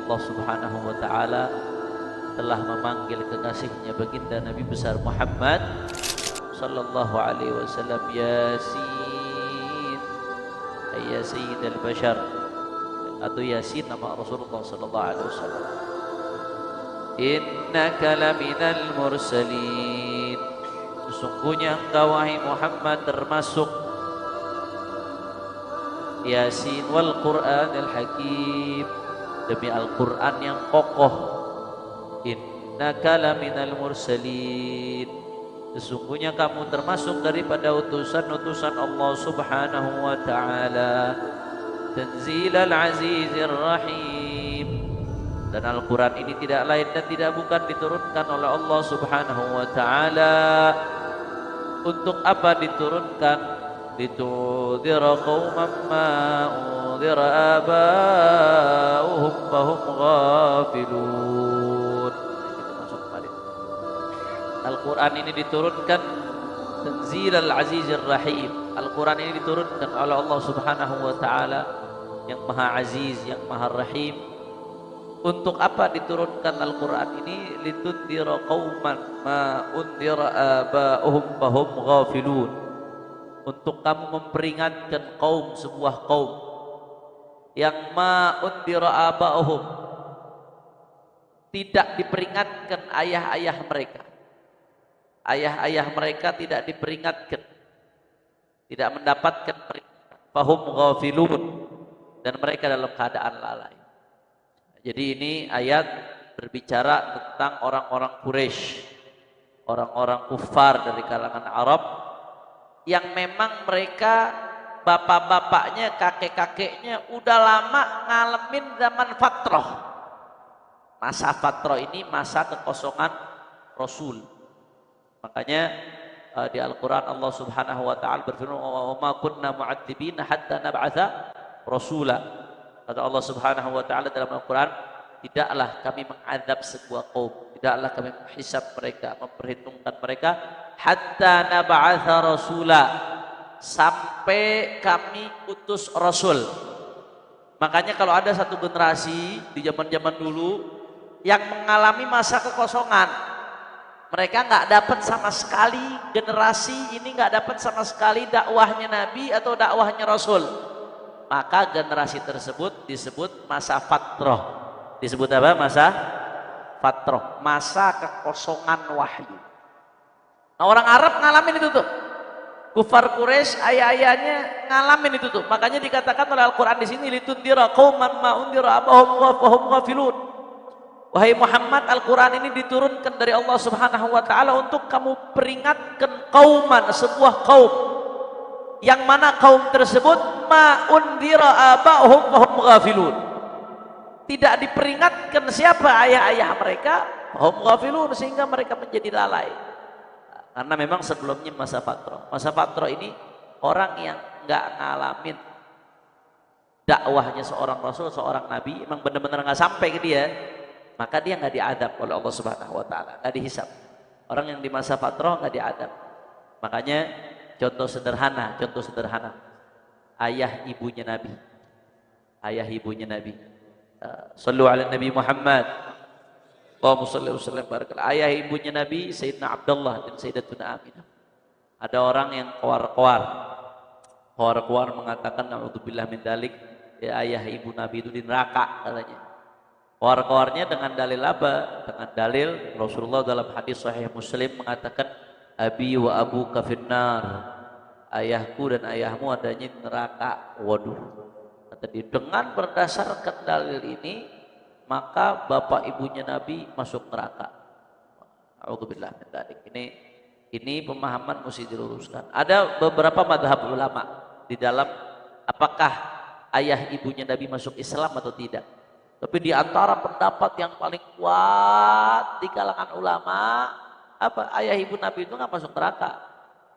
Allah Subhanahu wa taala telah memanggil kekasihnya baginda Nabi besar Muhammad sallallahu alaihi wasallam, Yasin, ya sayyidal bashar, atau Yasin nama Rasulullah sallallahu alaihi wasallam. Innaka laminal mursalin, sesungguhnya engkau wahai Muhammad termasuk Yasin wal Qur'anil Hakim, demi Al-Quran yang kokoh. Innaka laminal mursalin, sesungguhnya kamu termasuk daripada utusan-utusan Allah Subhanahu wa ta'ala. Tanzilal Azizir Rahim, dan Al-Quran ini tidak lain dan tidak bukan diturunkan oleh Allah Subhanahu wa ta'ala. Untuk apa diturunkan? Litudhira qauman ma udhira aba'uhum fahum ghafilun. Kita masuk kembali. Al-Quran ini diturunkan Tanzilal Azizir Rahim. Al-Quran ini diturunkan oleh Allah Subhanahu wa ta'ala yang Maha Aziz, yang Maha Rahim. Untuk apa diturunkan Al-Quran ini? Litudhira qauman ma udhira aba'uhum fahum ghafilun, untuk kamu memperingatkan kaum, sebuah kaum yang ma'undira aba'uhum, tidak diperingatkan ayah-ayah mereka. Ayah-ayah mereka tidak diperingatkan, tidak mendapatkan peringatan. Fahum ghafilun, dan mereka dalam keadaan lalai. Jadi ini ayat berbicara tentang orang-orang Quraisy, orang-orang kufar dari kalangan Arab, yang memang mereka bapak-bapaknya, kakek-kakeknya udah lama ngalamin zaman fatrah. Masa fatrah ini masa kekosongan Rasul. Makanya di Al-Quran Allah Subhanahu wa ta'ala berfirman, wa ma kunna mu'adzibina hatta nab'atha rasula. Kata Allah Subhanahu wa ta'ala dalam Al-Quran, tidaklah kami mengadab sebuah kaum, tidaklah kami menghisab mereka, memperhitungkan mereka, hatta nab'atha rasula, sampai kami utus rasul. Makanya kalau ada satu generasi di zaman-zaman dulu yang mengalami masa kekosongan, mereka nggak dapat sama sekali, generasi ini nggak dapat sama sekali dakwahnya Nabi atau dakwahnya Rasul, maka generasi tersebut disebut masa fatrah. Disebut apa? Masa fatrah, masa kekosongan wahyu. Nah, orang Arab ngalamin itu tuh, kufar Quraisy ayah-ayahnya ngalamin itu tuh. Makanya dikatakan oleh Al-Quran di sini, litundira qauman ma undira abahum fahum ghafilun. Wahai Muhammad, Al-Quran ini diturunkan dari Allah Subhanahu wa ta'ala untuk kamu peringatkan kauman, sebuah kaum yang mana kaum tersebut ma undira abahum fahum ghafilun, tidak diperingatkan siapa ayah-ayah mereka, fahum ghafilun, sehingga mereka menjadi lalai. Karena memang sebelumnya masa fatrah. Masa fatrah ini orang yang nggak ngalamin dakwahnya seorang Rasul, seorang Nabi, emang benar-benar nggak sampai ke dia, maka dia nggak diadab oleh Allah Subhanahu wa ta'ala, nggak dihisab. Orang yang di masa fatrah nggak diadab. Makanya contoh sederhana, ayah ibunya Nabi, sallu ala Nabi Muhammad, Allahumma shalli wa sallim barakatuh. Ayah ibunya Nabi Sayyidina Abdullah dan Sayyidatuna Aminah. Ada orang yang keluar mengatakan na'udzubillah min dalik, ya ayah ibu Nabi itu di neraka katanya. Keluarnya dengan dalil apa? Dengan dalil Rasulullah dalam hadis sahih Muslim mengatakan, abi wa abuka finnar, ayahku dan ayahmu adanya di neraka. Waduh, kata dia, dengan berdasarkan dalil ini maka bapak ibunya Nabi masuk neraka. A'udzubillah min dzalik. Ini pemahaman mesti diluruskan. Ada beberapa madhab ulama di dalam apakah ayah ibunya Nabi masuk Islam atau tidak. Tapi di antara pendapat yang paling kuat di kalangan ulama, apa, ayah ibu Nabi itu nggak masuk neraka.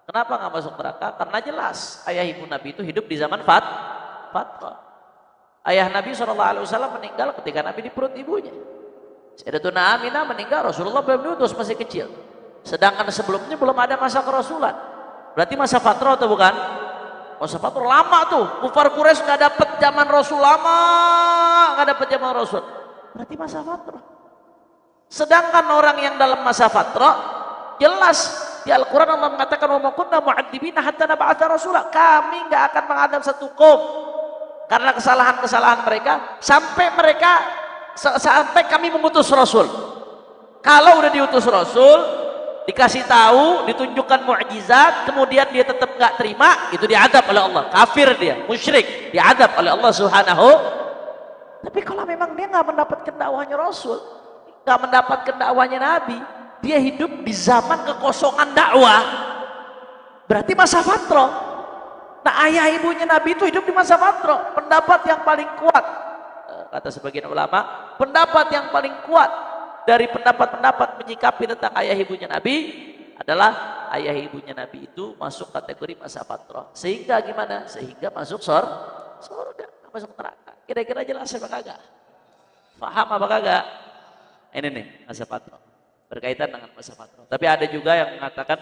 Kenapa nggak masuk neraka? Karena jelas ayah ibu Nabi itu hidup di zaman fatrah. Ayah Nabi SAW meninggal ketika Nabi di perut ibunya. Sayyidatuna Aminah meninggal, Rasulullah belum diutus, masih kecil. Sedangkan sebelumnya belum ada masa kerasulan. Berarti masa fatrah atau bukan? Masa fatrah lama tuh. Kufar Quraisy nggak dapat zaman Rasul, lama nggak dapat zaman Rasul. berarti masa fatrah. Sedangkan orang yang dalam masa fatrah, jelas di Al-Quran Allah mengatakan wa ma kunna mu'adzibina hatta nab'atsa rasula. Kami enggak akan mengadab satu kaum karena kesalahan-kesalahan mereka sampai kami mengutus rasul. Kalau udah diutus rasul, dikasih tahu, ditunjukkan mukjizat, kemudian dia tetap enggak terima, itu diadab oleh Allah. Kafir dia, musyrik, diadab oleh Allah Subhanahu. Tapi kalau memang dia enggak mendapatkan dakwahnya rasul, enggak mendapatkan dakwahnya nabi, dia hidup di zaman kekosongan dakwah, berarti masa fatrah. Nah, ayah ibunya Nabi itu hidup di masa fatrah. Pendapat yang paling kuat, kata sebagian ulama, pendapat yang paling kuat dari pendapat-pendapat menyikapi tentang ayah ibunya Nabi adalah ayah ibunya Nabi itu masuk kategori masa fatrah. Sehingga gimana? Sehingga masuk surga, masuk neraka. Kira-kira jelas apa kagak? Paham apa kagak? Ini nih masa fatrah, berkaitan dengan masa fatrah. Tapi ada juga yang mengatakan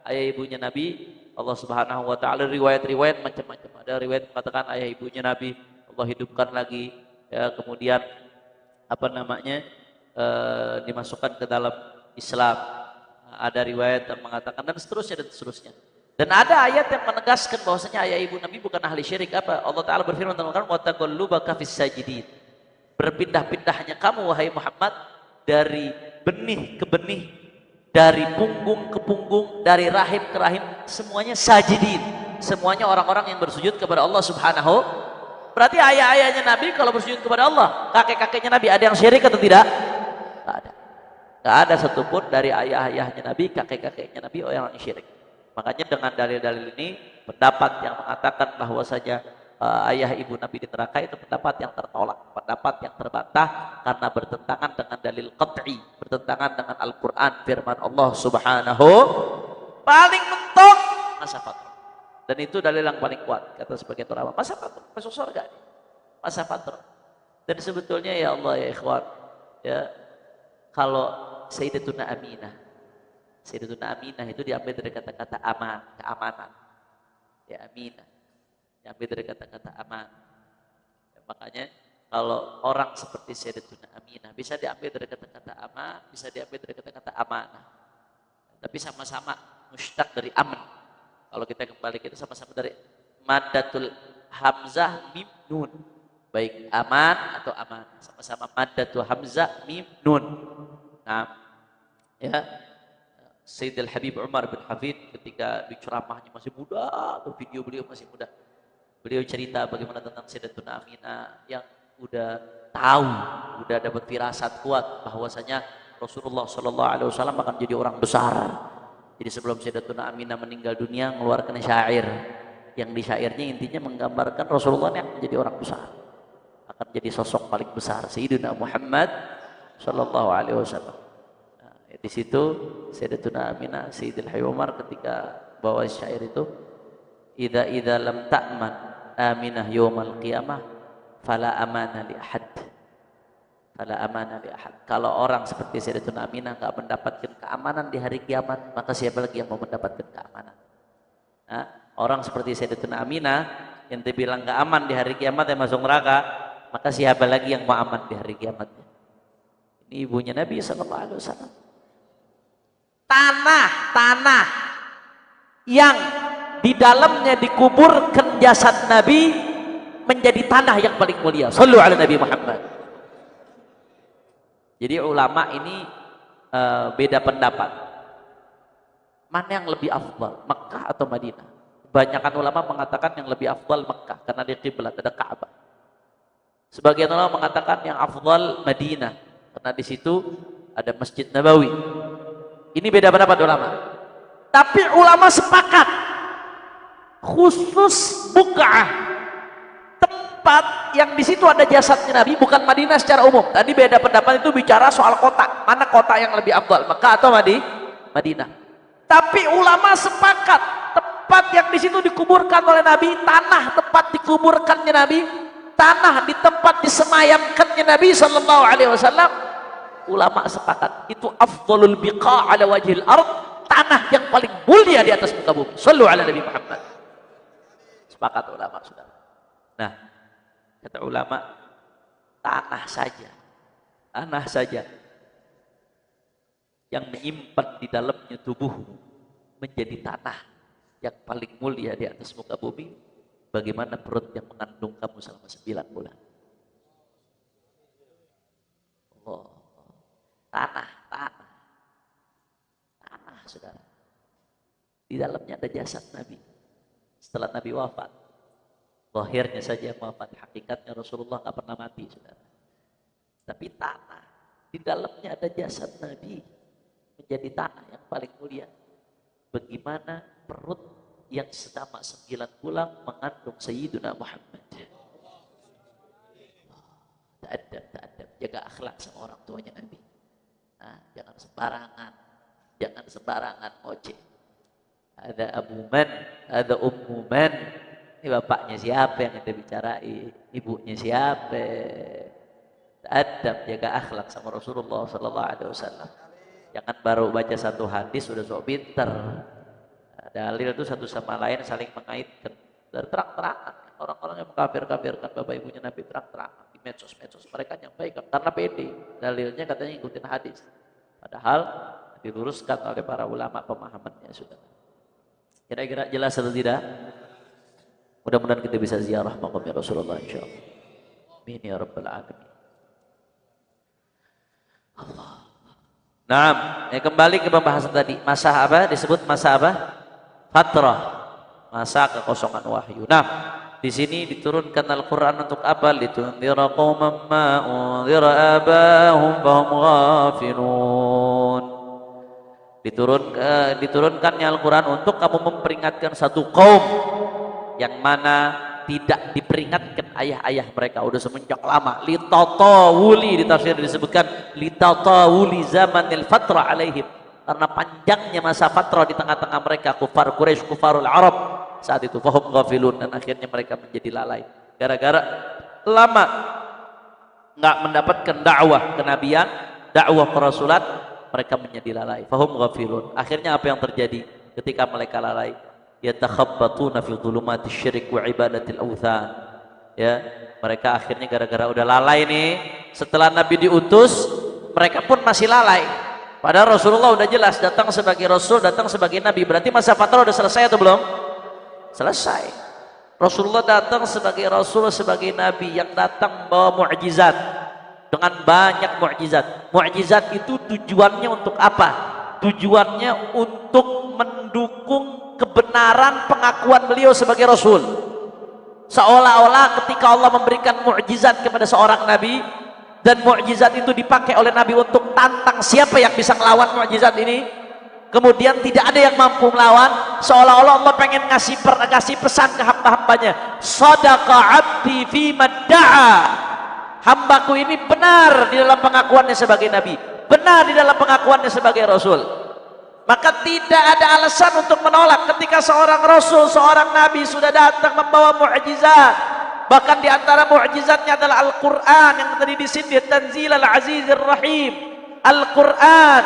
ayah ibunya Nabi, Allah Subhanahu wa taala, riwayat-riwayat macam-macam. Ada riwayat mengatakan ayah ibunya Nabi Allah hidupkan lagi, ya, kemudian dimasukkan ke dalam Islam. Ada riwayat yang mengatakan dan seterusnya. Dan ada ayat yang menegaskan bahwasanya ayah ibu Nabi bukan ahli syirik. Apa? Allah taala berfirman tentang wa taqallubaka fis sajidin. Berpindah-pindahnya kamu wahai Muhammad dari benih ke benih, dari punggung ke punggung, dari rahim ke rahim, semuanya sajidin, semuanya orang-orang yang bersujud kepada Allah Subhanahu. Berarti ayah-ayahnya Nabi kalau bersujud kepada Allah, kakek-kakeknya Nabi ada yang syirik atau tidak? Tidak ada. Tidak ada satupun dari ayah-ayahnya Nabi, kakek-kakeknya Nabi yang syirik. Makanya dengan dalil-dalil ini, pendapat yang mengatakan bahwasanya ayah ibu Nabi di neraka itu pendapat yang tertolak, pendapat yang terbantah karena bertentangan dengan dalil qat'i, bertentangan dengan Al-Quran, firman Allah Subhanahu. Paling mentok masa fatrah, dan itu dalil yang paling kuat kata sebagian ulama. Masa fatrah masuk surga, masa fatrah. Dan sebetulnya ya Allah ya ikhwan, ya, kalau Sayyidatuna Aminah itu diambil dari kata-kata keamanan, ya, Aminah diambil dari kata-kata aman. Ya, makanya kalau orang seperti Sayyidatuna Aminah bisa diambil dari kata-kata aman, bisa diambil dari kata-kata amanah. Tapi sama-sama mustaq dari aman. Kalau kita kembali kita sama-sama dari maddatul hamzah mim nun. Baik aman atau aman, sama-sama maddatul hamzah mim nun. Nah, ya, Sayyidil Habib Umar bin Hafid ketika di ceramahnya masih muda, atau video beliau masih muda, beliau cerita bagaimana tentang Sayyidatuna Aminah yang udah tahu, udah dapat firasat kuat bahwasanya Rasulullah Shallallahu Alaihi Wasallam akan jadi orang besar. Jadi sebelum Sayyidatuna Aminah meninggal dunia, mengeluarkan syair, yang di syairnya intinya menggambarkan Rasulullah yang menjadi orang besar, akan jadi sosok paling besar, Sayyidina Muhammad Shallallahu Alaihi Wasallam. Nah, di situ Sayyidatuna Aminah, Sayyidil Habib Umar ketika bawa syair itu, idza lam ta'man Aminah yaumal qiyamah fala amana li ahad. Fala amana li ahad. Kalau orang seperti Sayyidatuna Aminah enggak mendapatkan keamanan di hari kiamat, maka siapa lagi yang mau mendapatkan keamanan? Nah, orang seperti Sayyidatuna Aminah yang dibilang enggak aman di hari kiamat yang masuk neraka, maka siapa lagi yang mau aman di hari kiamatnya? Ini ibunya Nabi sallallahu alaihi wasallam. Tanah yang di dalamnya dikuburkan jasad Nabi menjadi tanah yang paling mulia. Shallu ala Nabi Muhammad. Jadi ulama ini beda pendapat. Mana yang lebih afdal, Mekah atau Madinah? Kebanyakan ulama mengatakan yang lebih afdal Mekah karena di kiblat ada Ka'bah. Sebagian ulama mengatakan yang afdal Madinah karena di situ ada Masjid Nabawi. Ini beda pendapat ulama. Tapi ulama sepakat khusus Buqa'ah, tempat yang di situ ada jasadnya Nabi, bukan Madinah secara umum. Tadi beda pendapat itu bicara soal kota. Mana kota yang lebih afdal, Mekah atau Madinah? Tapi ulama sepakat tempat yang di situ dikuburkan oleh Nabi, tanah tempat dikuburkannya Nabi, tanah di tempat disemayamkannya Nabi sallallahu alaihi wasallam, ulama sepakat itu afdalul biqa' ala wajhil ard, tanah yang paling mulia di atas muka bumi. Shallu ala Nabi Muhammad. Sepakat ulama sudah. Nah, kata ulama, tanah saja tanah saja yang menyimpan di dalamnya tubuhmu menjadi tanah yang paling mulia di atas muka bumi, bagaimana perut yang mengandung kamu selama 9 bulan? Oh, tanah, saudara. Di dalamnya ada jasad Nabi. Setelah Nabi wafat, zahirnya saja wafat, hakikatnya Rasulullah nggak pernah mati, saudara. Tapi tanah, di dalamnya ada jasad Nabi, menjadi tanah yang paling mulia. Bagaimana perut yang selama 9 bulan mengandung Sayyiduna Muhammad? Tak adab, jaga akhlak sama orang tuanya Nabi. Nah, jangan sembarangan ojek. Ada Abu Man, ada Ummu Man. Ini bapaknya siapa yang kita bicarai? Ibunya siapa? Adab, jaga akhlak sama Rasulullah sallallahu alaihi wasallam. Jangan baru baca satu hadis sudah sok pinter. Dalil itu satu sama lain saling mengaitkan. Dan terang-terangan orang-orang yang mengkafir-kafirkan bapak ibunya Nabi terang-terangan di medsos mereka nyampaikan karena pede. Dalilnya katanya ikutin hadis. Padahal diluruskan oleh para ulama pemahamannya sudah. Kira-kira jelas atau tidak? Mudah-mudahan kita bisa ziarah makamnya Rasulullah insyaallah. Amin ya rabbal alamin. Allah. Naam, kembali ke pembahasan tadi. Masa apa? Disebut masa apa? Fatrah. Masa kekosongan wahyu. Nah, di sini diturunkan Al-Qur'an untuk apa? Litunzira qauman ma unzira abahum fahum ghafilun. Diturunkannya Al-Quran untuk kamu memperingatkan satu kaum yang mana tidak diperingatkan ayah-ayah mereka udah semenjak lama. Litatawuli, di tafsir disebutkan litatawuli zamanil fatra alaihim, karena panjangnya masa fatra di tengah-tengah mereka, kufar Quraisy, kufarul Arab saat itu, fahum ghafilun, dan akhirnya mereka menjadi lalai gara-gara lama nggak mendapatkan dakwah kenabian, dakwah kerasulan. Mereka menjadi lalai, fahum ghafilun. Akhirnya apa yang terjadi ketika mereka lalai? Yatakhabbatuna fi dhulumatis syirik wa ibadatil awthan. Ya, mereka akhirnya gara-gara udah lalai nih, setelah Nabi diutus, mereka pun masih lalai. Padahal Rasulullah udah jelas datang sebagai Rasul, datang sebagai Nabi. Berarti masa fatrah udah selesai atau belum? Selesai. Rasulullah datang sebagai Rasul, sebagai Nabi yang datang membawa mukjizat. Dengan banyak mukjizat. Mukjizat itu tujuannya untuk apa? Tujuannya untuk mendukung kebenaran pengakuan beliau sebagai Rasul. Seolah-olah ketika Allah memberikan mukjizat kepada seorang Nabi, dan mukjizat itu dipakai oleh Nabi untuk tantang siapa yang bisa melawan mukjizat ini, kemudian tidak ada yang mampu melawan, seolah-olah Allah pengen ngasih pesan ke hamba-hambanya, sadaqa abdi fima da'a, hambaku ini benar di dalam pengakuannya sebagai Nabi, benar di dalam pengakuannya sebagai Rasul. Maka tidak ada alasan untuk menolak ketika seorang Rasul, seorang Nabi sudah datang membawa mukjizat. Bahkan di antara mukjizatnya adalah Al-Quran yang tadi disindir, Tanzilal Azizir Rahim. Al-Quran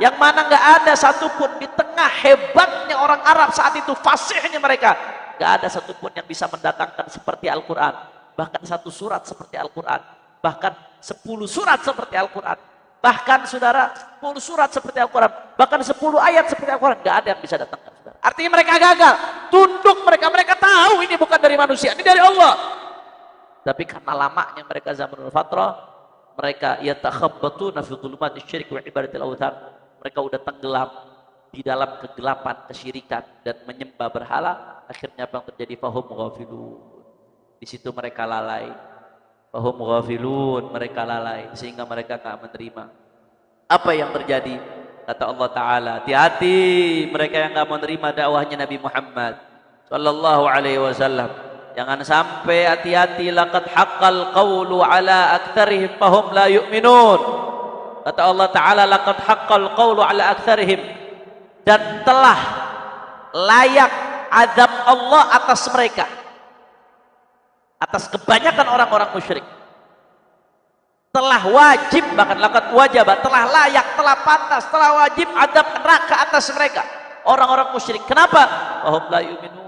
yang mana nggak ada satupun di tengah hebatnya orang Arab saat itu, fasihnya mereka, nggak ada satupun yang bisa mendatangkan seperti Al-Quran. Bahkan satu surat seperti Al-Quran, bahkan 10 surat seperti Al-Quran, bahkan saudara 10 surat seperti Al-Quran, bahkan 10 ayat seperti Al-Quran, nggak ada yang bisa datangkan, saudara. Artinya mereka gagal, tunduk mereka tahu ini bukan dari manusia, ini dari Allah. Tapi karena lamanya mereka zamanul fatrah, mereka yatakhabbatuna fi dhulumatis syirik wa ibadatil awthan, mereka udah tenggelam di dalam kegelapan kesyirikan dan menyembah berhala. Akhirnya apa yang terjadi? Fahum ghafilun. Di situ mereka lalai. Fahum ghafilun, mereka lalai sehingga mereka enggak menerima. Apa yang terjadi? Kata Allah Ta'ala, hati-hati mereka yang enggak menerima dakwahnya Nabi Muhammad sallallahu alaihi wasallam. Jangan sampai, hati-hati, laqad haqqal qawlu ala aktsarihim fahum la yu'minun. Kata Allah Ta'ala, laqad haqqal qawlu ala aktsarihim, dan telah layak azab Allah atas mereka, atas kebanyakan orang-orang musyrik. Telah wajib, bahkan laqad wajaba, telah layak, telah pantas, telah wajib azab neraka atas mereka, orang-orang musyrik. Kenapa? Fahum la yu'minun.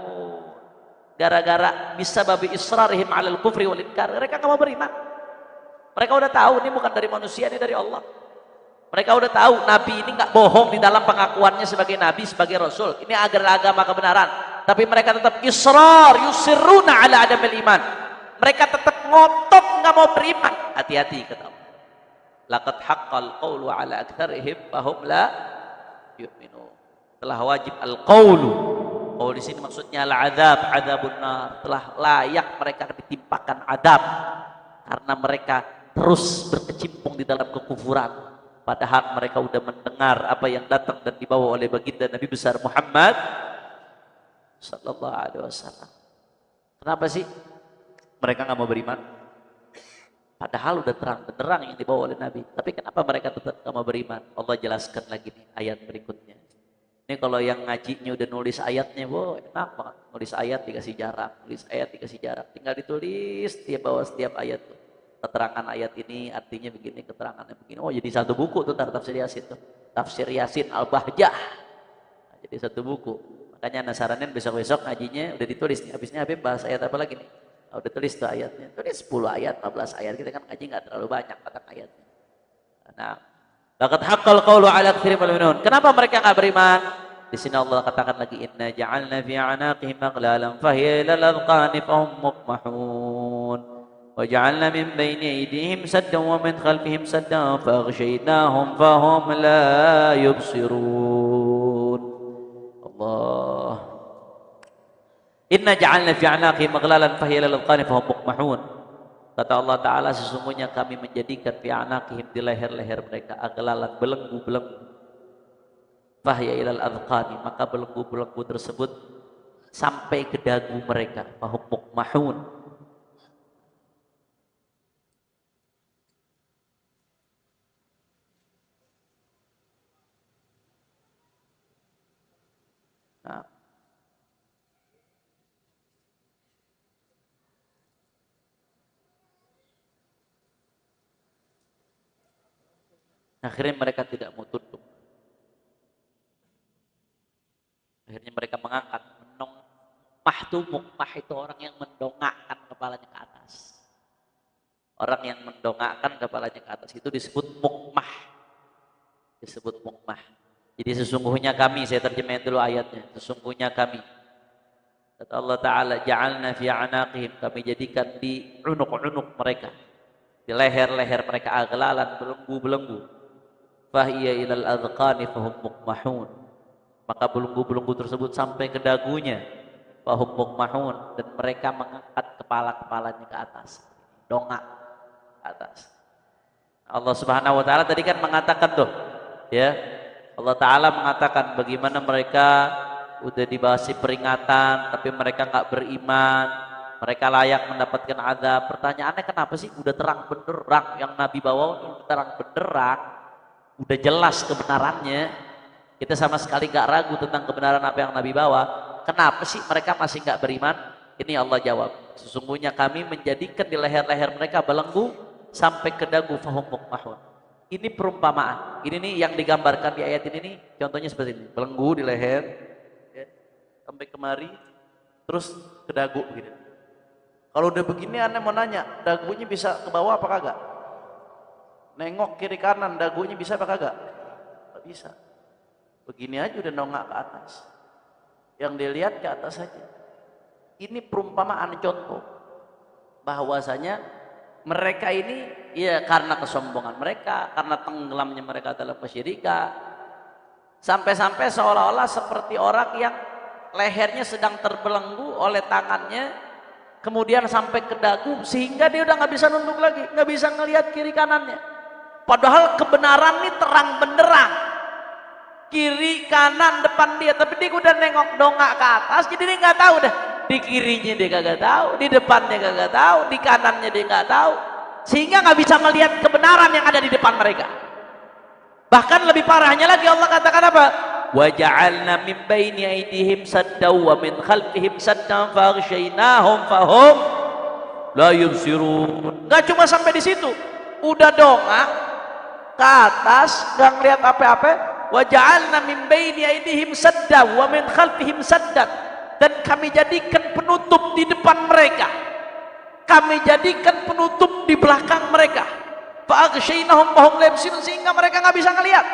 Gara-gara bisababi israrihim 'alal kufri wal inkar, mereka enggak mau beriman. Mereka udah tahu ini bukan dari manusia, ini dari Allah. Mereka udah tahu Nabi ini nggak bohong di dalam pengakuannya sebagai Nabi, sebagai Rasul. Ini agar agama kebenaran. Tapi mereka tetap israr, yusirruna ala adamil iman. Mereka tetap ngotot nggak mau beriman. Hati-hati kata Allah. Laqad haqqal qawlu ala aktsarihim fahum la yu'minun. Telah wajib al-qawlu. Qaul di sini maksudnya al-adzab, adzabun nar. Telah layak mereka ditimpakan adab karena mereka terus berkecimpung di dalam kekufuran. Padahal mereka sudah mendengar apa yang datang dan dibawa oleh baginda Nabi besar Muhammad sallallahu alaihi wasallam. Kenapa sih mereka nggak mau beriman? Padahal udah terang benderang yang dibawa oleh Nabi. Tapi kenapa mereka tetap nggak mau beriman? Allah jelaskan lagi nih ayat berikutnya. Ini kalau yang ngajinya udah nulis ayatnya, wow enak banget. Nulis ayat dikasih jarak, nulis ayat dikasih jarak. Tinggal ditulis dia bawa setiap ayat tuh. Keterangan ayat ini artinya begini, keterangannya begini. Oh jadi satu buku tuh tafsir Yasin tuh. Tafsir Yasin Al-Bahjah. Nah, jadi satu buku. Makanya Nasaranin besok-besok ngajinya udah ditulis nih. Habisnya Habib bahas ayat apa lagi nih? Oh, udah tulis tuh ayatnya. Tulis 10 ayat, 15 ayat. Kita kan ngaji nggak terlalu banyak kata ayatnya. Nah, laqad haqqal qawlu 'ala aktsarihim al-mu'minun. Kenapa mereka nggak beriman? Di sini Allah katakan lagi inna ja'alna fi 'anaqihim aghlalan fahiya ilal adqani fahum muqmahun. وجعلنا من بين أيديهم سدا ومن خلفهم سدا فأغشيناهم فهم لا يبصرون الله إنا جعلنا في أعناقهم أغلالا فهي إلى الأذقان فهم مقمحون. Kata Allah Ta'ala sesungguhnya kami menjadikan fi anaqihim di leher-leher mereka aglalan belenggu-belenggu fahya ilal adqani maka belenggu-belenggu tersebut sampai ke dagu mereka fahum muqmahun. Nah. Akhirnya mereka tidak mau tunduk. Akhirnya mereka mengangkat mukmah tuh, mukmah itu orang yang mendongakkan kepalanya ke atas. Orang yang mendongakkan kepalanya ke atas itu disebut mukmah. Disebut mukmah. Jadi sesungguhnya kami, saya terjemahin dulu ayatnya. Sesungguhnya kami, kata Allah Ta'ala, ja'alna fi anaqihim, kami jadikan di unuk-unuk mereka, di leher-leher mereka aglalan, belenggu-belenggu. Fahiya ilal adqani fahum muqmahun. Maka belenggu-belenggu tersebut sampai ke dagunya. Fahum muqmahun. Dan mereka mengangkat kepala-kepalanya ke atas. Dongak ke atas. Allah Subhanahu wa Ta'ala tadi kan mengatakan tuh, ya. Allah Ta'ala mengatakan bagaimana mereka udah dibahasi peringatan tapi mereka nggak beriman, mereka layak mendapatkan azab. Pertanyaannya kenapa sih udah terang benderang yang Nabi bawa udah terang benderang, udah jelas kebenarannya, kita sama sekali nggak ragu tentang kebenaran apa yang Nabi bawa, kenapa sih mereka masih nggak beriman? Ini Allah jawab, sesungguhnya kami menjadikan di leher-leher mereka belenggu sampai ke dagu fahum muqmahun. Ini perumpamaan. Ini nih yang digambarkan di ayat ini nih. Contohnya seperti ini. Belenggu di leher, ya, sampai kemari, terus ke dagu begini. Kalau udah begini, aneh mau nanya, dagunya bisa ke bawah apa kagak? Nengok kiri kanan, dagunya bisa apa kagak? Gak bisa. Begini aja udah nongak ke atas. Yang dilihat ke atas saja. Ini perumpamaan contoh bahwasanya mereka ini ya karena kesombongan mereka, karena tenggelamnya mereka dalam kesyirikan, sampai-sampai seolah-olah seperti orang yang lehernya sedang terbelenggu oleh tangannya, kemudian sampai ke dagu sehingga dia udah nggak bisa nunduk lagi, nggak bisa ngelihat kiri kanannya. Padahal kebenaran ini terang benderang, kiri kanan depan dia, tapi dia udah nengok dongak ke atas, jadi dia nggak tahu dah. Di kirinya dia kagak tahu, di depannya kagak tahu, di kanannya dia nggak tahu, sehingga nggak bisa melihat kebenaran yang ada di depan mereka. Bahkan lebih parahnya lagi Allah katakan apa? Wa ja'alna min baini aydihim saddan wa min khalfihim saddan faghshaynahum fahum la yubsirun. Nggak cuma sampai di situ, udah dongak ke atas, nggak ngelihat apa-apa. Wa ja'alna min baini aydihim saddan wa min khalfihim saddan. Dan kami jadikan penutup di depan mereka, kami jadikan penutup di belakang mereka. Fa'aghshaynahum fahum la yubsirun, sehingga mereka nggak bisa ngelihat.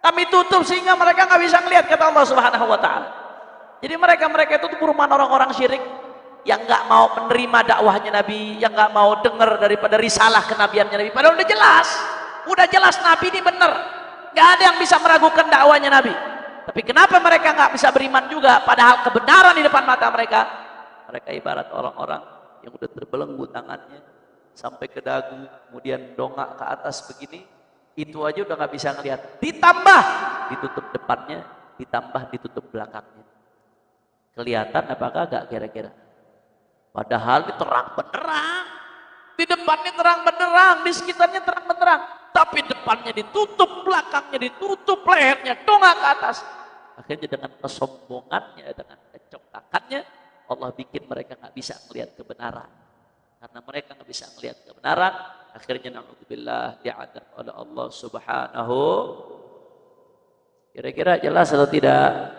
Kami tutup sehingga mereka nggak bisa ngelihat, kata Allah Subhanahu wa taala. Jadi mereka itu perumahan orang-orang syirik yang nggak mau menerima dakwahnya Nabi, yang nggak mau dengar daripada risalah kenabiannya Nabi. Padahal udah jelas Nabi ini benar, nggak ada yang bisa meragukan dakwahnya Nabi. Tapi kenapa mereka nggak bisa beriman juga? Padahal kebenaran di depan mata mereka. Mereka ibarat orang-orang yang udah terbelenggu tangannya sampai ke dagu, kemudian dongak ke atas begini, itu aja udah nggak bisa ngelihat. Ditambah ditutup depannya, ditambah ditutup belakangnya. Kelihatan apakah nggak kira-kira? Padahal ini terang benderang, di depannya terang benderang, di sekitarnya terang benderang, tapi depannya ditutup, belakangnya ditutup, lehernya dongak ke atas. Akhirnya dengan kesombongannya, dengan kecongkakannya, Allah bikin mereka nggak bisa melihat kebenaran. Karena mereka nggak bisa melihat kebenaran, akhirnya na'udzubillah di'adzab oleh Allah Subhanahu. Kira-kira jelas atau tidak?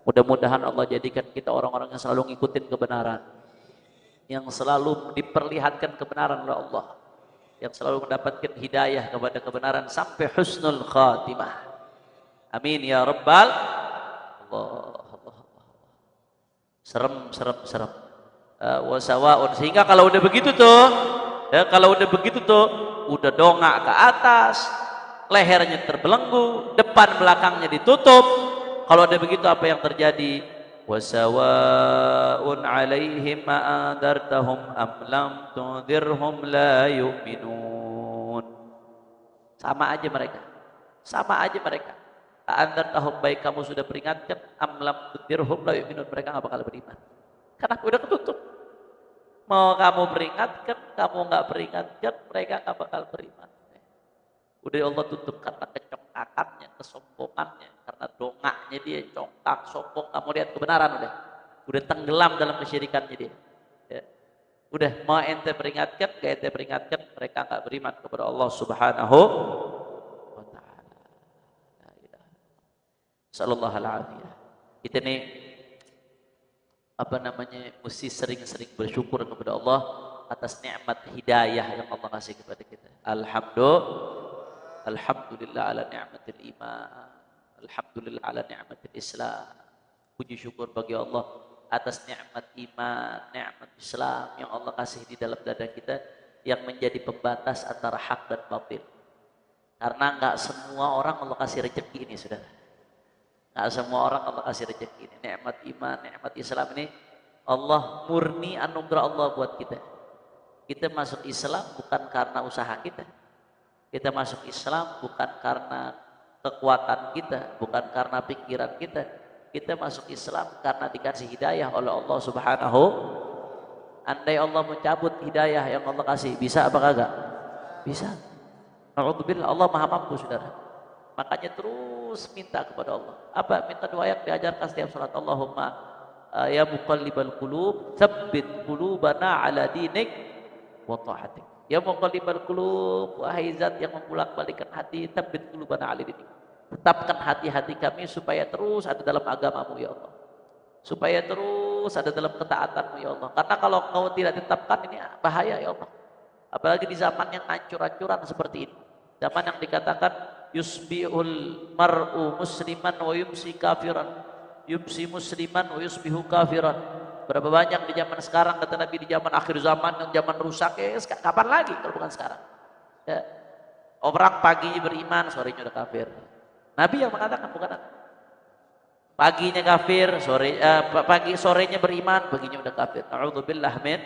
Mudah-mudahan Allah jadikan kita orang-orang yang selalu ngikutin kebenaran, yang selalu diperlihatkan kebenaran oleh Allah, yang selalu mendapatkan hidayah kepada kebenaran sampai husnul khatimah. Amin ya rabbal Allah. Serem. Wasawaun, sehingga kalau udah begitu tuh, udah dongak ke atas, lehernya terbelenggu, depan belakangnya ditutup. Kalau ada begitu apa yang terjadi? Wasawaun alaihim ma'adartahum am lam tundirhum la yu'minun. Sama aja mereka. Andartahum, baik kamu sudah peringatkan, am lam tundirhum la yu'minun, mereka nggak bakal beriman. Karena udah ketutup. Mau kamu peringatkan, kamu nggak peringatkan, mereka nggak bakal beriman. Udah Allah tutup karena kecongkakannya, kesombongannya, karena dongaknya dia congkak, sombong, kamu lihat kebenaran udah tenggelam dalam kesyirikannya dia. Ya. Udah mau ente peringatkan, gak ente peringatkan, mereka nggak beriman kepada Allah Subhanahu wa taala. Sallallahu alaihi. Kita nih mesti sering-sering bersyukur kepada Allah atas nikmat hidayah yang Allah kasih kepada kita. Alhamdulillah ala ni'matil iman, alhamdulillah ala ni'matil Islam. Puji syukur bagi Allah atas nikmat iman, nikmat Islam yang Allah kasih di dalam dada kita, yang menjadi pembatas antara hak dan batil. Karena enggak semua orang Allah kasih rezeki ini, Saudara. Enggak semua orang Allah kasih rezeki ini. Nikmat iman, nikmat Islam ini Allah murni anugerah Allah buat kita. Kita masuk Islam bukan karena usaha kita. Kita masuk Islam bukan karena kekuatan kita, bukan karena pikiran kita. Kita masuk Islam karena dikasih hidayah oleh Allah Subhanahu. Andai Allah mencabut hidayah yang Allah kasih, bisa apa kagak? Bisa. Na'udzubillah, Allah Maha mampu, Saudara. Makanya terus minta kepada Allah. Apa? Minta doa yang diajarkan setiap salat. Allahumma ya muqallibal qulub, tsabbit qulubana ala dinik wa ta'atik. Ya muqallibal qulub, wahai zat yang membolak-balikkan hati, tsabbit qulubana ala dinik. Tetapkan hati-hati kami supaya terus ada dalam agamamu ya Allah. Supaya terus ada dalam ketaatanmu ya Allah. Karena kalau kau tidak tetapkan, ini bahaya ya Allah. Apalagi di zaman yang hancur-hancuran seperti ini. Zaman yang dikatakan yusbihul mar'u musliman wa yumsi kafiran, yumsi musliman wa yusbihu kafiran. Berapa banyak di zaman sekarang, kata Nabi, di zaman akhir zaman, yang zaman rusak, kapan lagi kalau bukan sekarang ya. Orang paginya beriman, sorenya udah kafir. Nabi yang mengatakan, bukan aku. Paginya kafir, sorenya beriman, paginya udah kafir. A'udzubillah min.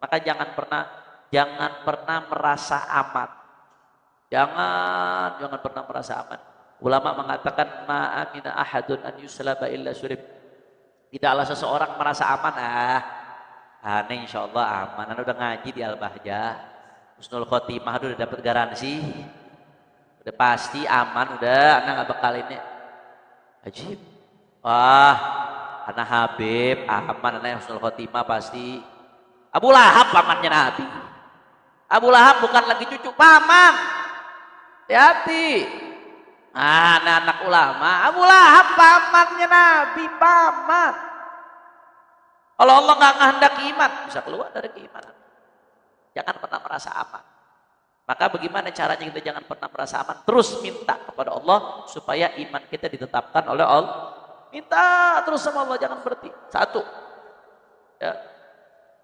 Maka jangan pernah merasa aman. Jangan pernah merasa aman. Ulama mengatakan ma'amina ahadun an yuslaba illa surib. Tidaklah seseorang merasa aman. Aneh insyaallah aman. Anda udah ngaji di Al-Bahjah, husnul khotimah, udah dapat garansi. Udah pasti aman, udah Anda nggak bakal ini. Ajib. Wah, Anda Habib aman, Anda husnul khotimah pasti. Abu Lahab pamannya Nabi. Abu Lahab bukan lagi cucu, paman. Hati-hati. Anak-anak ulama, Abu Lahab pamannya Nabi, paman. Kalau Allah nggak menghendaki iman, bisa keluar dari keimanan. Jangan pernah merasa aman. Maka bagaimana caranya kita jangan pernah merasa aman? Terus minta kepada Allah supaya iman kita ditetapkan oleh Allah. Minta terus sama Allah, jangan berhenti. Satu, ya,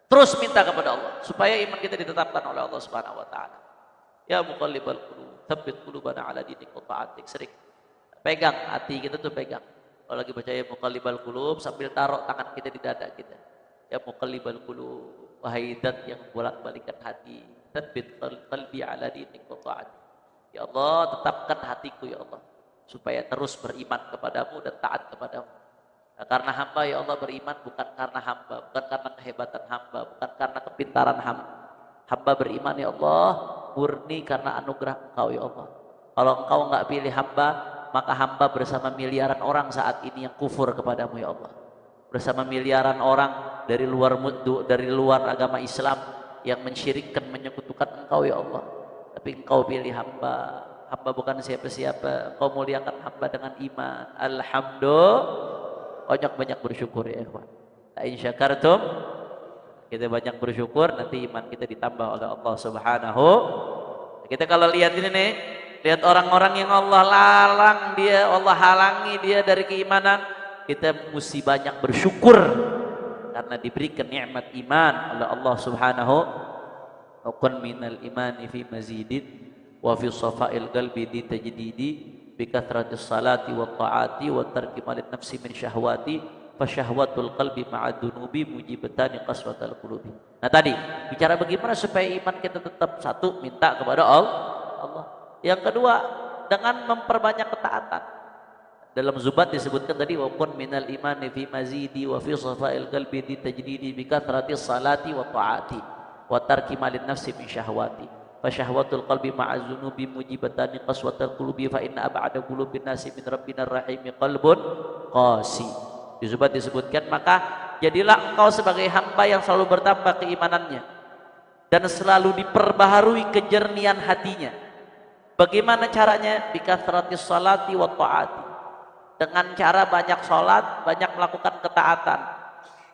terus minta kepada Allah supaya iman kita ditetapkan oleh Allah Subhanahu wa taala. Ya muqallibal qulub, tsabbit qulubana ala dinik wa ta'atik. Sering pegang hati kita tuh, pegang. Kalau lagi baca ya muqallibal qulub sambil taruh tangan kita di dada kita. Ya muqallibal qulub, wahai zat yang bolak-balikan hati, tsabbit qalbi ala dinik wa ta'atik. Ya Allah, tetapkan hatiku ya Allah supaya terus beriman kepadamu dan taat kepadamu. Nah, karena hamba ya Allah beriman bukan karena hamba, bukan karena kehebatan hamba, bukan karena kepintaran hamba. Hamba beriman ya Allah murni karena anugerah Engkau ya Allah. Kalau Engkau enggak pilih hamba, maka hamba bersama miliaran orang saat ini yang kufur kepadamu ya Allah. Bersama miliaran orang dari luar agama Islam yang mensyirikkan, menyekutukan Engkau ya Allah. Tapi Engkau pilih hamba. Hamba bukan siapa-siapa. Engkau muliakan hamba dengan iman. Alhamdulillah. Banyak-banyak bersyukur ya ikhwan. La in syakartum, kita banyak bersyukur, nanti iman kita ditambah oleh Allah Subhanahu. Kita kalau lihat ini nih, lihat orang-orang yang Allah larang dia, Allah halangi dia dari keimanan, kita mesti banyak bersyukur karena diberikan nikmat iman oleh Allah Subhanahu. Wa kun minal imani fi mazidin wa fi safail qalbi di tajdidi bi kathratis salati wa taati wa tarki malin nafsi min syahwati fa syahwatul qalbi ma'a dunubi mujibatani qaswatal qulubi. Nah tadi bicara bagaimana supaya iman kita tetap satu, minta kepada Allah. Yang kedua, dengan memperbanyak ketaatan. Dalam Zubat disebutkan tadi wa kun minal imani fi mazidi wa fi safail qalbi di tajdidi bi kathratis salati wa taati wa tarki malin nafsi min syahwati. Fasyahwatul qalbi ma'a zunubi mujibatani qaswatal qulubi fa inna ab'ada qulubin nasi min rabbinar rahimi qalbun qasi. Di Zubat disebutkan, maka jadilah engkau sebagai hamba yang selalu bertambah keimanannya dan selalu diperbaharui kejernihan hatinya. Bagaimana caranya? Bikathratis salati wa ta'ati. Dengan cara banyak salat, banyak melakukan ketaatan.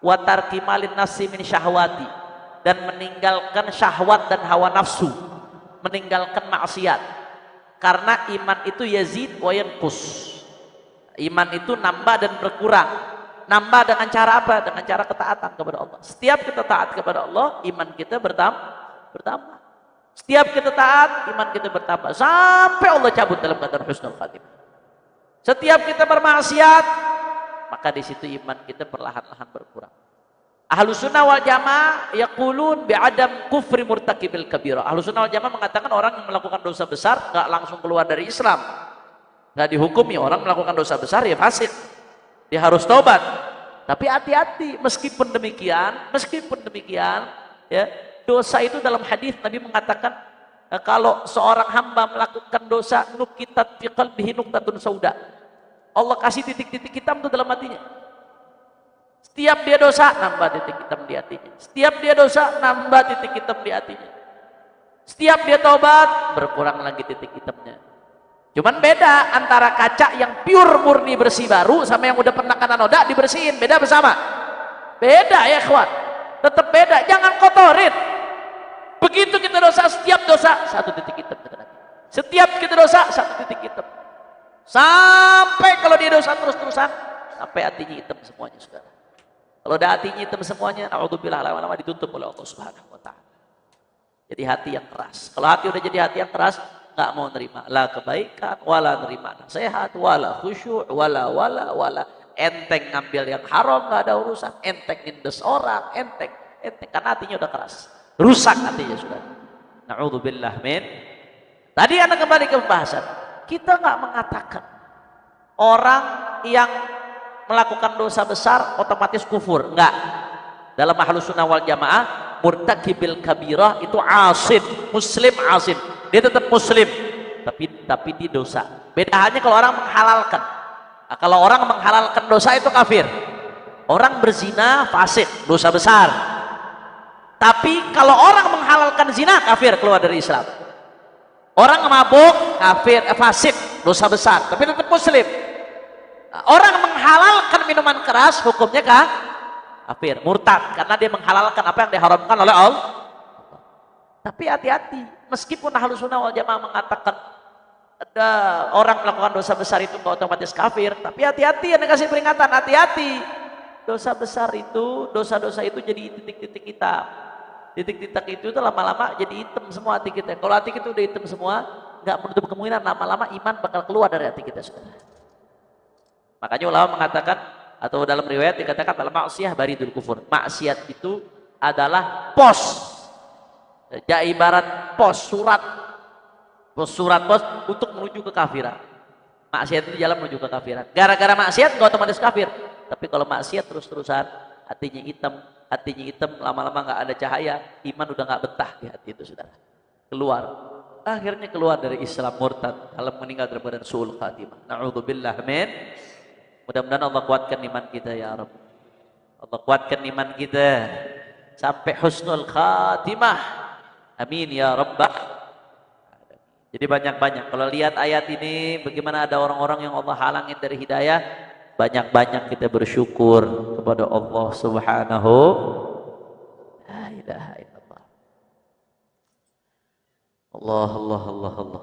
Wa tarki malin nasi min syahwati, dan meninggalkan syahwat dan hawa nafsu. Meninggalkan maksiat, karena iman itu yazid wa yanqus. Iman itu nambah dan berkurang. Nambah dengan cara apa? Dengan cara ketaatan kepada Allah. Setiap kita taat kepada Allah, iman kita bertambah. Setiap kita taat, iman kita bertambah sampai Allah cabut dalam keadaan husnul khatimah. Setiap kita bermaksiat, maka di situ iman kita perlahan-lahan berkurang. Ahlus sunnah wal jamaah yaqulun bi'adam kufri murtakibil kabirah. Ahlus sunnah wal jamaah mengatakan orang yang melakukan dosa besar enggak langsung keluar dari Islam, enggak dihukumi. Orang melakukan dosa besar ya fasik, dia harus taubat. Tapi hati-hati, meskipun demikian ya, dosa itu dalam hadis Nabi mengatakan kalau seorang hamba melakukan dosa, nukitat fi qalbihi nuqtatun sauda, Allah kasih titik-titik hitam itu dalam hatinya. Setiap dia dosa, nambah titik hitam di hatinya. Setiap dia dosa, nambah titik hitam di hatinya. Setiap dia taubat, berkurang lagi titik hitamnya. Cuman beda antara kaca yang pure murni bersih baru sama yang udah pernah kena noda dibersihin. Beda bersama? Beda ya kawan. Tetap beda, jangan kotorin. Begitu kita dosa, setiap dosa, satu titik hitam. Setiap kita dosa, satu titik hitam. Sampai kalau dia dosa terus-terusan, sampai hatinya hitam semuanya saudara. Kalau udah hatinya hitam semuanya, naudzubillah, lama-lama ditutup oleh Allah Subhanahu wa taala. Jadi hati yang keras. Kalau hati udah jadi hati yang keras, enggak mau nerima la kebaikan, wala nerima nasihat, wala khusyuk, wala. Enteng ngambil yang haram, enggak ada urusan. Enteng nindes orang, enteng. Karena hatinya udah keras. Rusak hatinya sudah. Naudzubillah min. Tadi Anda kembali ke pembahasan. Kita enggak mengatakan orang yang melakukan dosa besar otomatis kufur, enggak. Dalam Ahlus Sunnah wal Jamaah, murtakibil kabirah itu asim, muslim asim. Dia tetap muslim, tapi dia dosa. Bedanya kalau orang menghalalkan. Nah, kalau orang menghalalkan dosa itu kafir. Orang berzina fasik, dosa besar. Tapi kalau orang menghalalkan zina, kafir, keluar dari Islam. Orang mabuk, kafir, fasik, dosa besar, tapi tetap muslim. Orang menghalalkan minuman keras, hukumnya kafir, murtad, karena dia menghalalkan apa yang diharamkan oleh Allah. Tapi hati-hati, meskipun Ahlus Sunnah wal Jamaah mengatakan ada orang melakukan dosa besar itu nggak otomatis kafir, tapi hati-hati, Anda kasih peringatan, hati-hati. Dosa besar itu, dosa-dosa itu jadi titik-titik hitam. Titik-titik itu lama-lama jadi hitam semua hati kita. Kalau hati kita udah hitam semua, nggak menutup kemungkinan lama-lama iman bakal keluar dari hati kita, saudara. Makanya ulama mengatakan, atau dalam riwayat dikatakan dalam maksiyah baridul kufur. Maksiat itu adalah pos. Ya ibarat pos surat untuk menuju ke kafiran. Maksiat itu jalan menuju ke kafiran. Gara-gara maksiat nggak otomatis kafir. Tapi kalau maksiat terus-terusan, hatinya hitam, lama-lama nggak ada cahaya, iman udah nggak betah di hati itu, saudara. Keluar. Akhirnya keluar dari Islam, murtad, kalau meninggal dalam keadaan su'ul khatimah. Na'udzubillah min. Mudah-mudahan Allah kuatkan iman kita ya Rabb. Allah kuatkan iman kita sampai husnul khatimah. Amin ya Rabbah. Jadi banyak-banyak. Kalau lihat ayat ini, bagaimana ada orang-orang yang Allah halangin dari hidayah, banyak-banyak kita bersyukur kepada Allah Subhanahu. La ilaha illallah. Allah.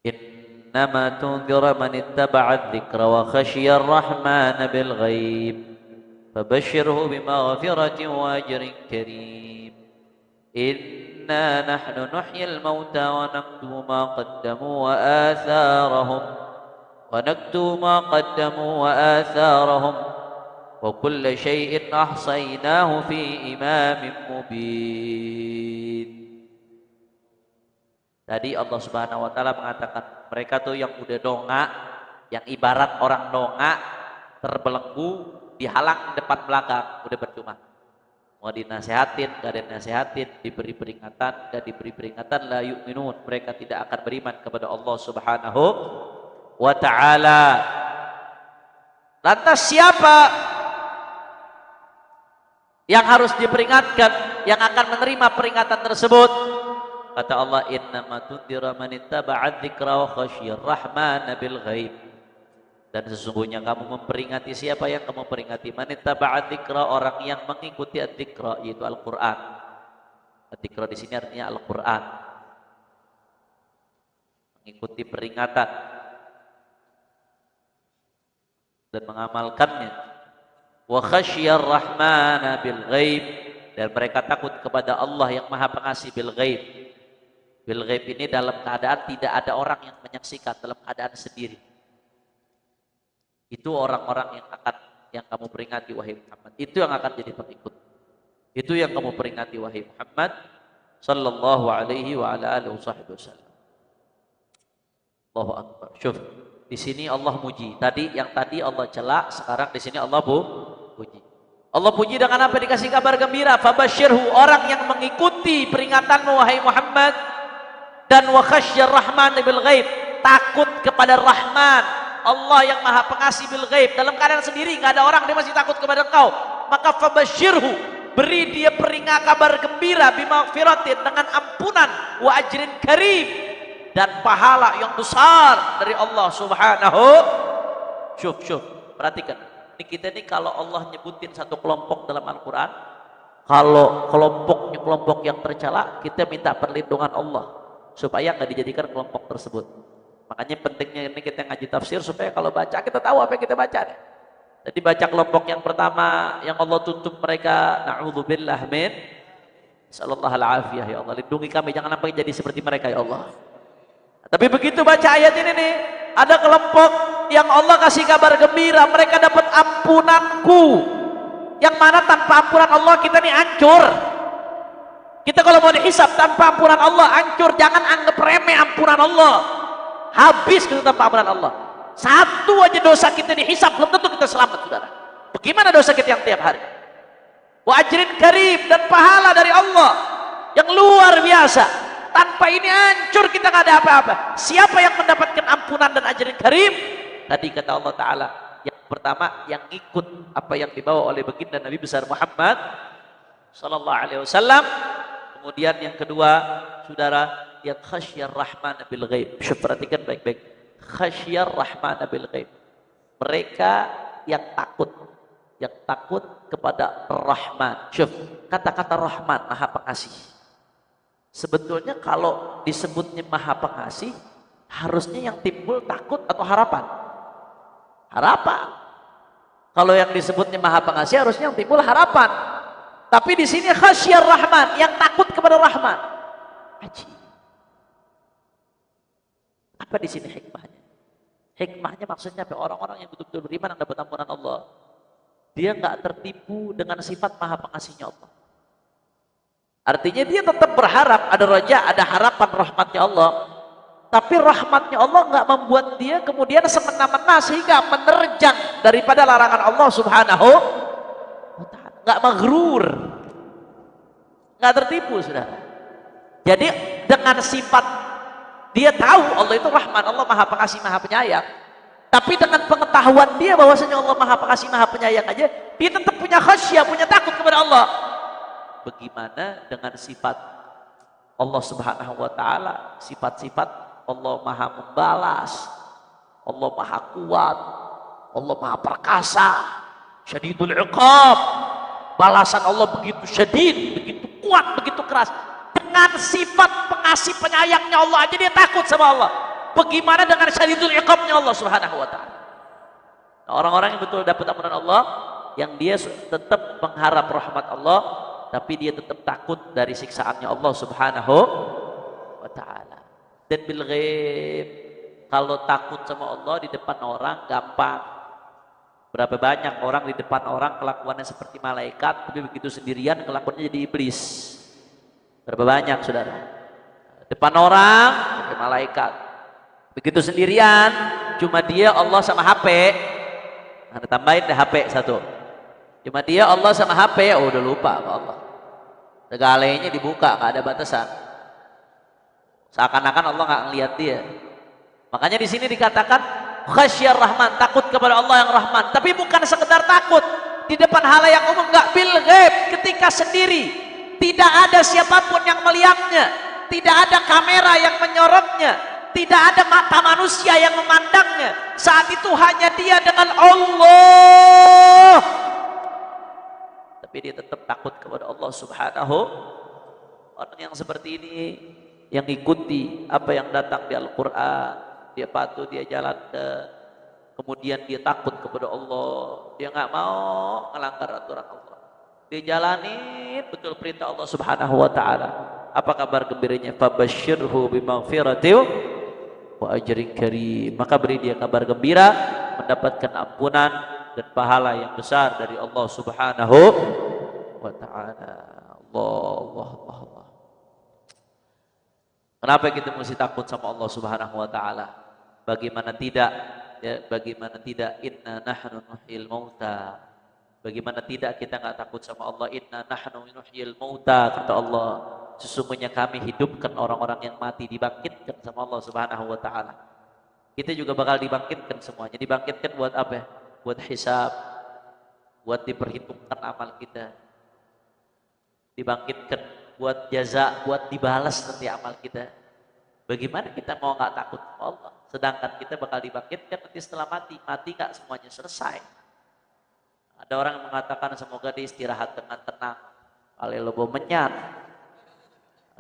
Innama tunzira man ittaba'a dzikra wa khashiya ar-rahman bil ghaib. Fabashshirhu bimaghfiratin wa ajrin karim. Inna nahnu nuhyil mauta wa naktubu ma qaddamu wa atharahum wa kulla shay'in ahsaynahu fi imamin mubin. Tadi Allah Subhanahu wa taala mengatakan mereka tuh yang udah dongak, yang ibarat orang dongak terbelenggu, dihalang depan belakang, udah percuma. Mau dinasehatin, gak ada nasehatin, diberi peringatan, gak diberi peringatan, la yu'minun, mereka tidak akan beriman kepada Allah Subhanahu wa ta'ala. Lantas siapa yang harus diperingatkan, yang akan menerima peringatan tersebut? Kata Allah, innama tunzira man ittaba'a dzikra wa khasyiyar rahmana bil ghaib. Dan sesungguhnya kamu memperingati siapa yang kamu peringati? Man ittaba'a dzikra, orang yang mengikuti adzikra, yaitu Al-Qur'an. Adzikra di sini artinya Al-Qur'an. Mengikuti peringatan dan mengamalkannya. Wa khasyiyar rahmana bil ghaib, dan mereka takut kepada Allah yang Maha Pengasih bil ghaib. Bil ghaib ini dalam keadaan tidak ada orang yang menyaksikan, dalam keadaan sendiri. Itu orang-orang yang kamu peringati wahai Muhammad. Itu yang akan jadi pengikut. Itu yang kamu peringati wahai Muhammad sallallahu alaihi wa ala alihi wasallam. Allahu akbar. Syuf. Di sini Allah muji. Yang tadi Allah celak, sekarang di sini Allah puji. Allah puji dengan apa? Dikasih kabar gembira. Fabasyirhu, orang yang mengikuti peringatanmu wahai Muhammad, dan wa khasyar rahman bil ghaib, takut kepada Rahman, Allah yang Maha Pengasih bil ghaib, dalam keadaan sendiri, nggak ada orang, dia masih takut kepada engkau. Maka fabasyirhu, beri dia kabar gembira, bimaghfiratin, dengan ampunan, wa ajrin karim, dan pahala yang besar dari Allah Subhanahu. Syuf, perhatikan. Ini kita ini kalau Allah nyebutin satu kelompok dalam Al-Quran, kalau kelompok yang tercela, kita minta perlindungan Allah supaya nggak dijadikan kelompok tersebut. Makanya pentingnya ini kita ngaji tafsir supaya kalau baca kita tahu apa yang kita baca. Jadi baca kelompok yang pertama yang Allah tutup mereka, na'udzubillah min, sallallahu alafiyah, ya Allah lindungi kami jangan sampai jadi seperti mereka ya Allah. Tapi begitu baca ayat ini nih, ada kelompok yang Allah kasih kabar gembira, mereka dapat ampunanku, yang mana tanpa ampunan Allah kita nih hancur. Kita kalau mau dihisab tanpa ampunan Allah hancur. Jangan anggap remeh ampunan Allah, habis kita tanpa ampunan Allah. Satu aja dosa kita dihisab belum tentu kita selamat, saudara. Bagaimana dosa kita yang tiap hari? Wa ajrin karim, dan pahala dari Allah yang luar biasa. Tanpa ini hancur, kita nggak ada apa-apa. Siapa yang mendapatkan ampunan dan ajrin karim? Tadi kata Allah Ta'ala, yang pertama yang ikut apa yang dibawa oleh baginda Nabi besar Muhammad sallallahu alaihi wasallam. Kemudian yang kedua, saudara, yang khasyar rahman bil ghaib. Perhatikan baik-baik. Khasyar rahman bil ghaib. Mereka yang takut yang takut kepada Rahman. Syuf, kata-kata Rahman, Maha Pengasih. Sebetulnya kalau disebutnya Maha Pengasih, harusnya yang timbul takut atau harapan? Harapan. Kalau yang disebutnya Maha Pengasih, harusnya yang timbul harapan. Tapi di sini khasyar Rahman, yang takut kepada Rahman. Haji. Apa di sini hikmahnya? Hikmahnya maksudnya apa? Orang-orang yang betul-betul beriman yang dapat ampunan Allah, dia nggak tertipu dengan sifat Maha Pengasihnya Allah. Artinya dia tetap berharap, ada raja, ada harapan rahmatnya Allah. Tapi rahmatnya Allah nggak membuat dia kemudian semena-mena sehingga menerjang daripada larangan Allah Subhanahu wa ta'ala. Nggak maghrur, nggak tertipu, saudara. Jadi dengan sifat dia tahu Allah itu Rahman, Allah Maha Pengasih, Maha Penyayang. Tapi dengan pengetahuan dia bahwasanya Allah Maha Pengasih, Maha Penyayang aja, dia tetap punya khasyah, punya takut kepada Allah. Bagaimana dengan sifat Allah Subhanahu wa ta'ala, sifat-sifat Allah Maha membalas, Allah Maha kuat, Allah Maha perkasa, syadidul iqab, balasan Allah begitu syadid, begitu kuat, begitu keras. Dengan sifat pengasih penyayangnya Allah aja dia takut sama Allah. Bagaimana dengan syadidul iqabnya Allah Subhanahu wa ta'ala? Nah, orang-orang yang betul dapat ampunan Allah, yang dia tetap mengharap rahmat Allah, tapi dia tetap takut dari siksaannya Allah Subhanahu wa ta'ala. Dan bil ghaib, kalau takut sama Allah di depan orang gampang. Berapa banyak orang di depan orang kelakuannya seperti malaikat, tapi begitu sendirian kelakuannya jadi iblis. Berapa banyak, saudara? Depan orang seperti malaikat, begitu sendirian cuma dia Allah sama HP. Nah, tambahin deh HP satu. Cuma dia Allah sama HP, oh udah lupa sama Allah. Segalanya dibuka, nggak ada batasan. Seakan-akan Allah nggak ngelihat dia. Makanya di sini dikatakan khasyar Rahman, takut kepada Allah yang Rahman. Tapi bukan sekedar takut di depan halayak umum, nggak, bil ghaib, ketika sendiri, tidak ada siapapun yang melihatnya, tidak ada kamera yang menyorotnya, tidak ada mata manusia yang memandangnya. Saat itu hanya dia dengan Allah. Tapi dia tetap takut kepada Allah Subhanahu. Orang yang seperti ini, yang ikuti apa yang datang di Al-Quran, dia patuh, dia jalankan, kemudian dia takut kepada Allah, dia nggak mau melanggar aturan Allah, dia jalani betul perintah Allah Subhanahu wa ta'ala. Apa kabar gembiranya? Fabasyirhu bimaghfiratin wa ajrin karim. Maka beri dia kabar gembira mendapatkan ampunan dan pahala yang besar dari Allah Subhanahu wa ta'ala. Allah. Kenapa kita mesti takut sama Allah Subhanahu wa ta'ala? Bagaimana tidak, ya, bagaimana tidak, inna nahnu nuhyil mauta. Bagaimana tidak kita nggak takut sama Allah? Inna nahnu nuhyil mauta, kata Allah, sesungguhnya kami hidupkan orang-orang yang mati, dibangkitkan sama Allah Subhanahu wa ta'ala. Kita juga bakal dibangkitkan semuanya. Dibangkitkan buat apa? Buat hisab, buat diperhitungkan amal kita. Dibangkitkan buat jaza, buat dibalas nanti amal kita. Bagaimana kita mau nggak takut sama Allah? Sedangkan kita bakal dibangkitkan nanti setelah mati. Mati kak semuanya selesai. Ada orang yang mengatakan semoga dia istirahat dengan tenang. Kalau lo menyan,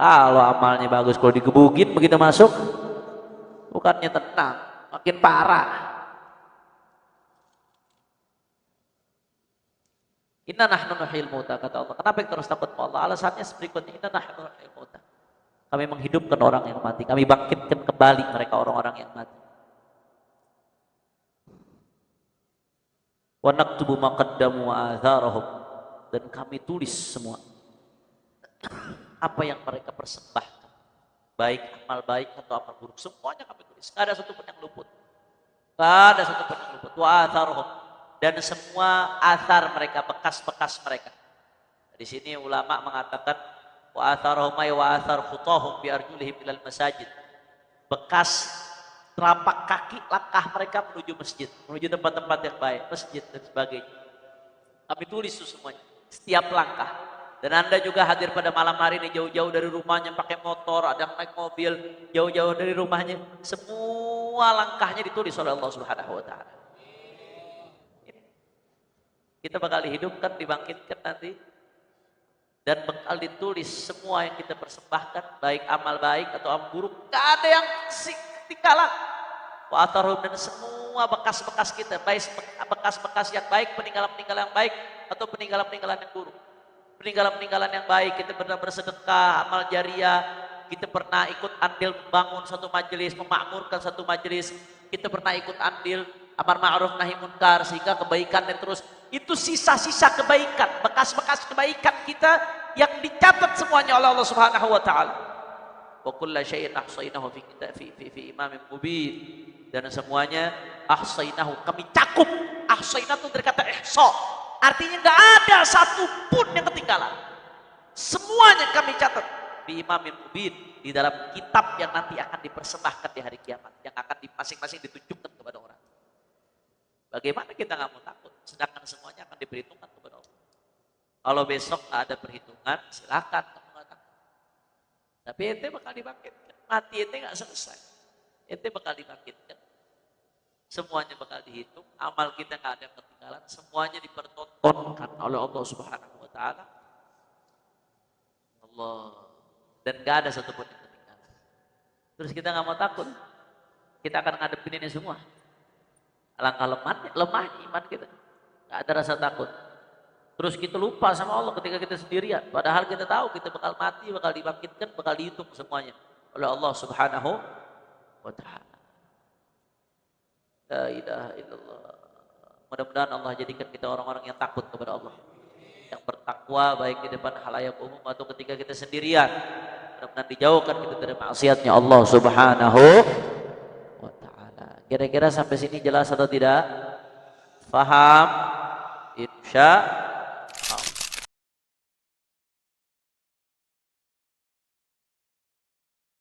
kalau amalnya bagus, kalau digebugin begitu masuk, bukannya tenang, makin parah. Inna nahnu nuhyil mauta, kata Allah. Kenapa kita harus takut sama Allah? Alasannya berikutnya, inna nahnu nuhyil mauta. Kami menghidupkan orang yang mati, kami bangkitkan kembali mereka orang-orang yang mati. Wa naktubu ma qaddamu wa atharahum, dan kami tulis semua apa yang mereka persembahkan, baik amal baik atau amal buruk, semuanya kami tulis. Tidak ada satu pun yang luput. Tidak ada satu pun yang luput. Wa atharahum, dan semua athar mereka, bekas-bekas mereka. Di sini ulama mengatakan wa atharahum ay wa athar khutahum bi arjulihim ilal masajid. Bekas telapak kaki langkah mereka menuju masjid, menuju tempat-tempat yang baik, masjid dan sebagainya. Kami tulis itu semuanya, setiap langkah. Dan Anda juga hadir pada malam hari ini jauh-jauh dari rumahnya pakai motor, ada yang naik mobil, jauh-jauh dari rumahnya, semua langkahnya ditulis oleh Allah Subhanahu wa ta'ala. Kita bakal dihidupkan, dibangkitkan nanti, dan bakal ditulis semua yang kita persembahkan, baik amal baik atau amal buruk. Gak ada yang ketinggalan. Wa atharum, dan semua bekas-bekas kita, baik bekas-bekas yang baik, peninggalan-peninggalan yang baik atau peninggalan-peninggalan yang buruk. Peninggalan-peninggalan yang baik, kita pernah bersedekah, amal jariah, kita pernah ikut andil membangun satu majelis, memakmurkan satu majelis, kita pernah ikut andil amar ma'ruf nahi munkar, sehingga kebaikannya terus. Itu sisa-sisa kebaikan, bekas-bekas kebaikan kita yang dicatat semuanya oleh Allah Subhanahu wa taala. Wa kullu syai'in ahsaynahu fi imamin mubin. Dan semuanya ahsaynahu, kami cakup. Ahsayna itu dari kata ihsa. Artinya enggak ada satu pun yang ketinggalan. Semuanya kami catat fi imamin mubin, di dalam kitab yang nanti akan dipersembahkan di hari kiamat, yang akan masing-masing ditunjukkan kepada orang. Bagaimana kita nggak mau takut? Sedangkan semuanya akan diperhitungkan kepada Allah. Kalau besok ada perhitungan, silakan kamu nggak takut. Tapi ente bakal dibangkitkan. Mati ente nggak selesai. Ente bakal dibangkitkan. Semuanya bakal dihitung. Amal kita nggak ada yang ketinggalan. Semuanya dipertontonkan oleh Allah Subhanahu Wa Taala. Allah. Dan nggak ada satupun yang ketinggalan. Terus kita nggak mau takut. Kita akan ngadepin ini semua. Alangkah lemahnya iman kita. Gak ada rasa takut. Terus kita lupa sama Allah ketika kita sendirian. Padahal kita tahu kita bakal mati, bakal dibangkitkan, bakal dihitung semuanya oleh Allah Subhanahu wa Ta'ala. La ilaha illallah. Mudah-mudahan Allah jadikan kita orang-orang yang takut kepada Allah, yang bertakwa baik di depan khalayak umum atau ketika kita sendirian. Mudah-mudahan dijauhkan kita dari maksiatnya Allah Subhanahu wa Ta'ala. Kira-kira sampai sini jelas atau tidak? Faham? Insya